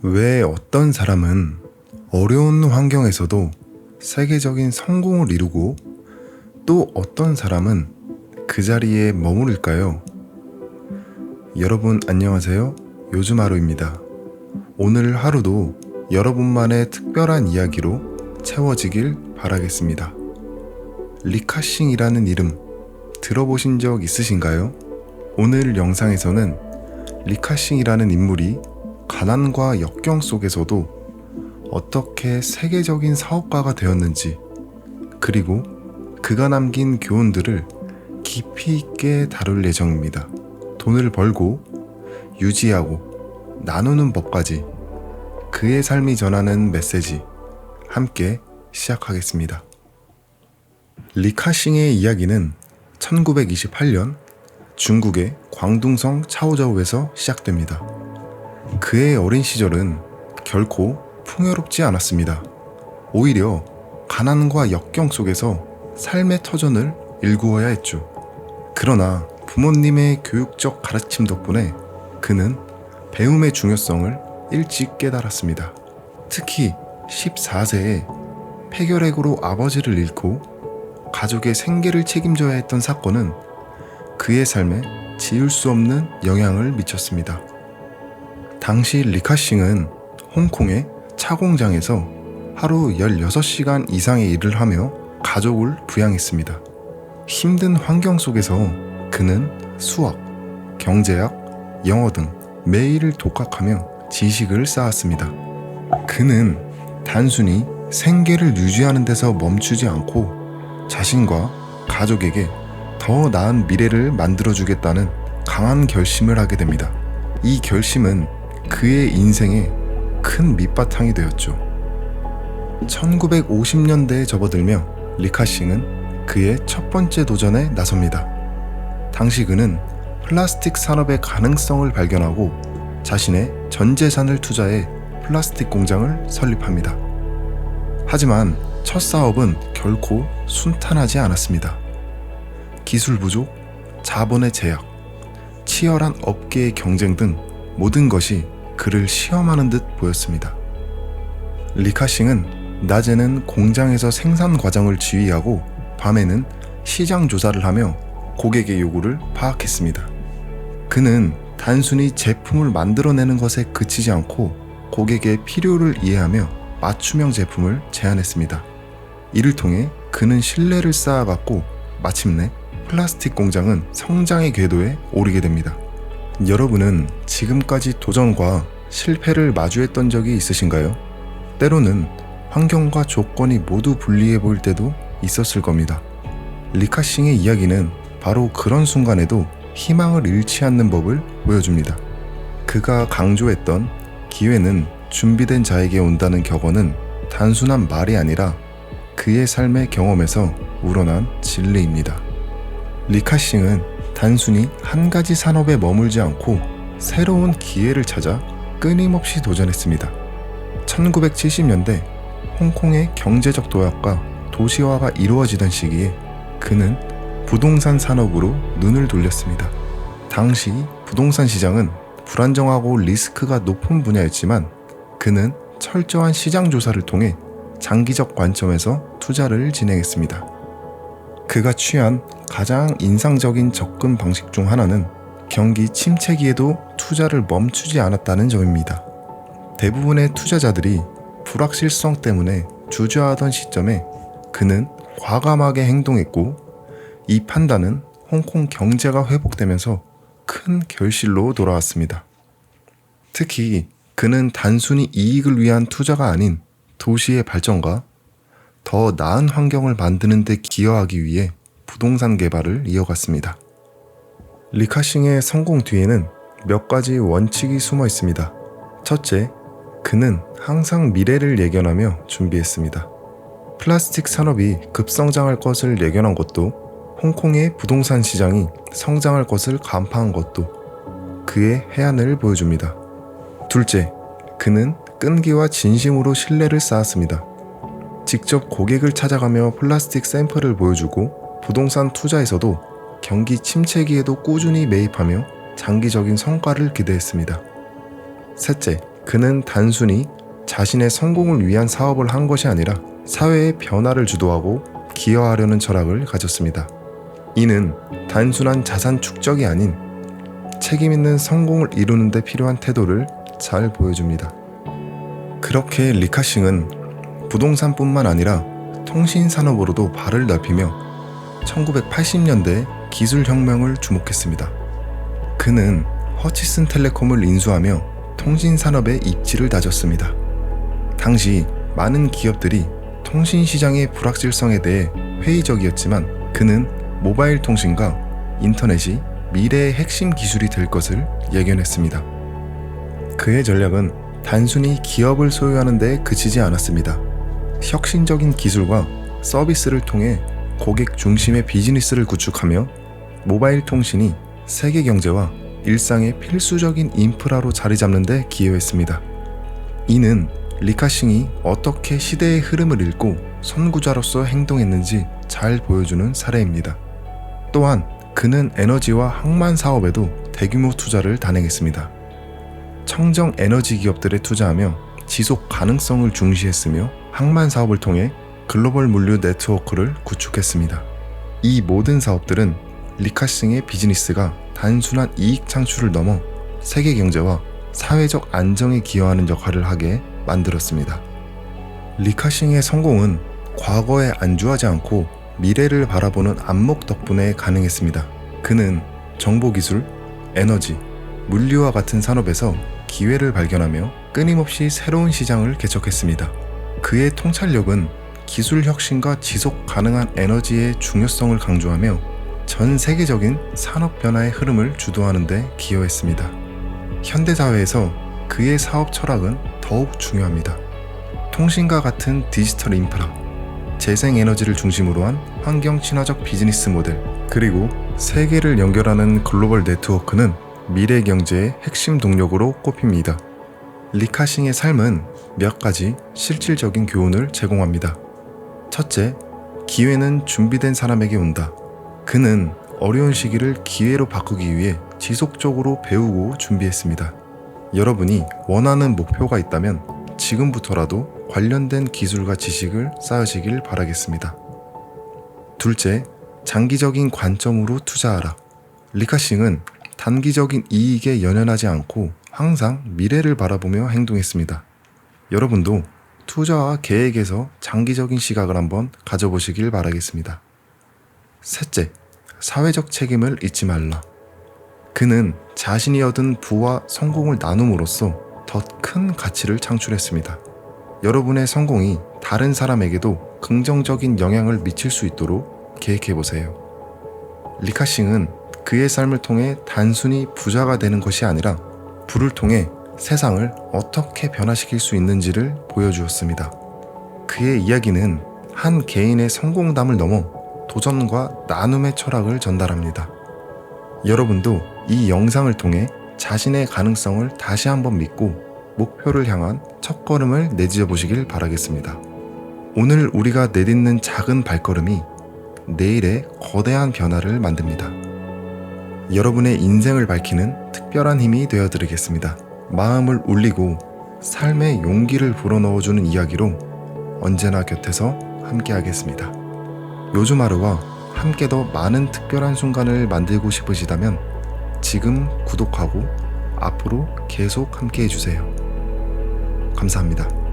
왜 어떤 사람은 어려운 환경에서도 세계적인 성공을 이루고 또 어떤 사람은 그 자리에 머무를까요? 여러분 안녕하세요. 요즘하루입니다. 오늘 하루도 여러분만의 특별한 이야기로 채워지길 바라겠습니다. 리카싱이라는 이름 들어보신 적 있으신가요? 오늘 영상에서는 리카싱이라는 인물이 가난과 역경 속에서도 어떻게 세계적인 사업가가 되었는지, 그리고 그가 남긴 교훈들을 깊이 있게 다룰 예정입니다. 돈을 벌고 유지하고 나누는 법까지 그의 삶이 전하는 메시지 함께 시작하겠습니다. 리카싱의 이야기는 1928년 중국의 광둥성 차오저우에서 시작됩니다. 그의 어린 시절은 결코 풍요롭지 않았습니다. 오히려 가난과 역경 속에서 삶의 터전을 일구어야 했죠. 그러나 부모님의 교육적 가르침 덕분에 그는 배움의 중요성을 일찍 깨달았습니다. 특히 14세에 폐결핵으로 아버지를 잃고 가족의 생계를 책임져야 했던 사건은 그의 삶에 지울 수 없는 영향을 미쳤습니다. 당시 리카싱은 홍콩의 차 공장에서 하루 16시간 이상의 일을 하며 가족을 부양했습니다. 힘든 환경 속에서 그는 수학, 경제학, 영어 등 매일을 독학하며 지식을 쌓았습니다. 그는 단순히 생계를 유지하는 데서 멈추지 않고 자신과 가족에게 더 나은 미래를 만들어주겠다는 강한 결심을 하게 됩니다. 이 결심은 그의 인생에 큰 밑바탕이 되었죠. 1950년대에 접어들며 리카싱은 그의 첫 번째 도전에 나섭니다. 당시 그는 플라스틱 산업의 가능성을 발견하고 자신의 전 재산을 투자해 플라스틱 공장을 설립합니다. 하지만 첫 사업은 결코 순탄하지 않았습니다. 기술 부족, 자본의 제약, 치열한 업계의 경쟁 등 모든 것이 그를 시험하는 듯 보였습니다. 리카싱은 낮에는 공장에서 생산 과정을 지휘하고 밤에는 시장 조사를 하며 고객의 요구를 파악했습니다. 그는 단순히 제품을 만들어내는 것에 그치지 않고 고객의 필요를 이해하며 맞춤형 제품을 제안했습니다. 이를 통해 그는 신뢰를 쌓아갔고 마침내 플라스틱 공장은 성장의 궤도에 오르게 됩니다. 여러분은 지금까지 도전과 실패를 마주했던 적이 있으신가요? 때로는 환경과 조건이 모두 불리해 보일 때도 있었을 겁니다. 리카싱의 이야기는 바로 그런 순간에도 희망을 잃지 않는 법을 보여줍니다. 그가 강조했던 기회는 준비된 자에게 온다는 격언은 단순한 말이 아니라 그의 삶의 경험에서 우러난 진리입니다. 리카싱은 단순히 한 가지 산업에 머물지 않고 새로운 기회를 찾아 끊임없이 도전했습니다. 1970년대 홍콩의 경제적 도약과 도시화가 이루어지던 시기에 그는 부동산 산업으로 눈을 돌렸습니다. 당시 부동산 시장은 불안정하고 리스크가 높은 분야였지만 그는 철저한 시장 조사를 통해 장기적 관점에서 투자를 진행했습니다. 그가 취한 가장 인상적인 접근 방식 중 하나는 경기 침체기에도 투자를 멈추지 않았다는 점입니다. 대부분의 투자자들이 불확실성 때문에 주저하던 시점에 그는 과감하게 행동했고 이 판단은 홍콩 경제가 회복되면서 큰 결실로 돌아왔습니다. 특히 그는 단순히 이익을 위한 투자가 아닌 도시의 발전과 더 나은 환경을 만드는 데 기여하기 위해 부동산 개발을 이어갔습니다. 리카싱의 성공 뒤에는 몇 가지 원칙이 숨어 있습니다. 첫째, 그는 항상 미래를 예견하며 준비했습니다. 플라스틱 산업이 급성장할 것을 예견한 것도, 홍콩의 부동산 시장이 성장할 것을 간파한 것도 그의 해안을 보여줍니다. 둘째, 그는 끈기와 진심으로 신뢰를 쌓았습니다. 직접 고객을 찾아가며 플라스틱 샘플을 보여주고 부동산 투자에서도 경기 침체기에도 꾸준히 매입하며 장기적인 성과를 기대했습니다. 셋째, 그는 단순히 자신의 성공을 위한 사업을 한 것이 아니라 사회의 변화를 주도하고 기여하려는 철학을 가졌습니다. 이는 단순한 자산 축적이 아닌 책임 있는 성공을 이루는 데 필요한 태도를 잘 보여줍니다. 그렇게 리카싱은 부동산뿐만 아니라 통신 산업으로도 발을 넓히며 1980년대 기술혁명을 주목했습니다. 그는 허치슨 텔레콤을 인수하며 통신 산업의 입지를 다졌습니다. 당시 많은 기업들이 통신 시장의 불확실성에 대해 회의적이었지만 그는 모바일 통신과 인터넷이 미래의 핵심 기술이 될 것을 예견했습니다. 그의 전략은 단순히 기업을 소유하는 데 그치지 않았습니다. 혁신적인 기술과 서비스를 통해 고객 중심의 비즈니스를 구축하며 모바일 통신이 세계 경제와 일상의 필수적인 인프라로 자리 잡는 데 기여했습니다. 이는 리카싱이 어떻게 시대의 흐름을 읽고 선구자로서 행동했는지 잘 보여주는 사례입니다. 또한 그는 에너지와 항만 사업에도 대규모 투자를 단행했습니다. 청정 에너지 기업들에 투자하며 지속 가능성을 중시했으며 항만 사업을 통해 글로벌 물류 네트워크를 구축했습니다. 이 모든 사업들은 리카싱의 비즈니스가 단순한 이익 창출을 넘어 세계 경제와 사회적 안정에 기여하는 역할을 하게 만들었습니다. 리카싱의 성공은 과거에 안주하지 않고 미래를 바라보는 안목 덕분에 가능했습니다. 그는 정보기술, 에너지, 물류와 같은 산업에서 기회를 발견하며 끊임없이 새로운 시장을 개척했습니다. 그의 통찰력은 기술 혁신과 지속 가능한 에너지의 중요성을 강조하며 전 세계적인 산업 변화의 흐름을 주도하는 데 기여했습니다. 현대사회에서 그의 사업 철학은 더욱 중요합니다. 통신과 같은 디지털 인프라, 재생에너지를 중심으로 한 환경 친화적 비즈니스 모델, 그리고 세계를 연결하는 글로벌 네트워크는 미래 경제의 핵심 동력으로 꼽힙니다. 리카싱의 삶은 몇 가지 실질적인 교훈을 제공합니다. 첫째, 기회는 준비된 사람에게 온다. 그는 어려운 시기를 기회로 바꾸기 위해 지속적으로 배우고 준비했습니다. 여러분이 원하는 목표가 있다면 지금부터라도 관련된 기술과 지식을 쌓으시길 바라겠습니다. 둘째, 장기적인 관점으로 투자하라. 리카싱은 단기적인 이익에 연연하지 않고 항상 미래를 바라보며 행동했습니다. 여러분도 투자와 계획에서 장기적인 시각을 한번 가져보시길 바라겠습니다. 셋째, 사회적 책임을 잊지 말라. 그는 자신이 얻은 부와 성공을 나눔으로써 더 큰 가치를 창출했습니다. 여러분의 성공이 다른 사람에게도 긍정적인 영향을 미칠 수 있도록 계획해보세요. 리카싱은 그의 삶을 통해 단순히 부자가 되는 것이 아니라 부를 통해 세상을 어떻게 변화시킬 수 있는지를 보여주었습니다. 그의 이야기는 한 개인의 성공담을 넘어 도전과 나눔의 철학을 전달합니다. 여러분도 이 영상을 통해 자신의 가능성을 다시 한번 믿고 목표를 향한 첫걸음을 내디뎌 보시길 바라겠습니다. 오늘 우리가 내딛는 작은 발걸음이 내일의 거대한 변화를 만듭니다. 여러분의 인생을 밝히는 특별한 힘이 되어드리겠습니다. 마음을 울리고 삶의 용기를 불어넣어주는 이야기로 언제나 곁에서 함께하겠습니다. 요즘하루와 함께 더 많은 특별한 순간을 만들고 싶으시다면 지금 구독하고 앞으로 계속 함께 해주세요. 감사합니다.